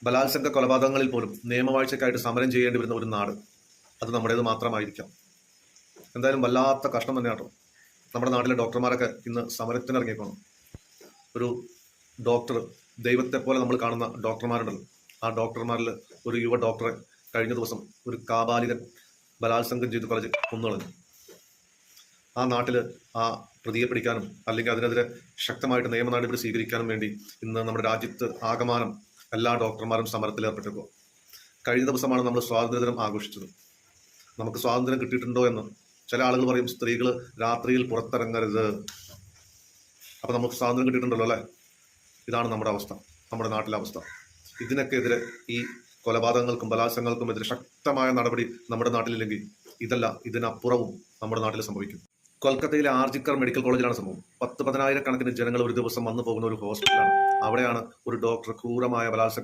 ബലാത്സംഗ കൊലപാതകങ്ങളിൽ പോലും നിയമവാഴ്ചയ്ക്കായിട്ട് സമരം ചെയ്യേണ്ടി വരുന്ന ഒരു നാട് അത് നമ്മുടേത് മാത്രമായിരിക്കാം. എന്തായാലും വല്ലാത്ത കഷ്ടം തന്നെയാട്ടോ. നമ്മുടെ നാട്ടിലെ ഡോക്ടർമാരൊക്കെ ഇന്ന് സമരത്തിനിറങ്ങിയേക്കണം. ഒരു ഡോക്ടർ, ദൈവത്തെ പോലെ നമ്മൾ കാണുന്ന ഡോക്ടർമാരുണ്ടല്ലോ, ആ ഡോക്ടർമാരിൽ ഒരു യുവ ഡോക്ടറെ കഴിഞ്ഞ ദിവസം ഒരു കാബാലികൻ ബലാത്സംഗം ചെയ്ത് കൊന്നുകളഞ്ഞു. ആ നാട്ടിൽ ആ പ്രതിയെ പിടിക്കാനും അല്ലെങ്കിൽ അതിനെതിരെ ശക്തമായിട്ട് നിയമ നടപടി സ്വീകരിക്കാനും വേണ്ടി ഇന്ന് നമ്മുടെ രാജ്യത്ത് ആകമാനം എല്ലാ ഡോക്ടർമാരും സമരത്തിൽ ഏർപ്പെട്ടിരിക്കുക. കഴിഞ്ഞ ദിവസമാണ് നമ്മൾ സ്വാതന്ത്ര്യദിനം ആഘോഷിച്ചത്. നമുക്ക് സ്വാതന്ത്ര്യം കിട്ടിയിട്ടുണ്ടോ എന്ന് ചില ആളുകൾ പറയും, സ്ത്രീകൾ രാത്രിയിൽ പുറത്തിറങ്ങരുത്. അപ്പം നമുക്ക് സ്വാതന്ത്ര്യം കിട്ടിയിട്ടുണ്ടല്ലോ അല്ലേ? ഇതാണ് നമ്മുടെ അവസ്ഥ, നമ്മുടെ നാട്ടിലെ അവസ്ഥ. ഇതിനൊക്കെ എതിരെ, ഈ കൊലപാതകങ്ങൾക്കും ബലാത്സംഗങ്ങൾക്കും എതിരെ ശക്തമായ നടപടി നമ്മുടെ നാട്ടിലില്ലെങ്കിൽ ഇതിനപ്പുറവും നമ്മുടെ നാട്ടിൽ സംഭവിക്കും. കൊൽക്കത്തയിലെ ആർജിക്കർ മെഡിക്കൽ കോളേജിലാണ് സംഭവം. 10,000-കണക്കിന് ജനങ്ങൾ ഒരു ദിവസം വന്നു പോകുന്ന ഒരു ഹോസ്പിറ്റലാണ്. അവിടെയാണ് ഒരു ഡോക്ടർ ക്രൂരമായ ബലാത്സംഗ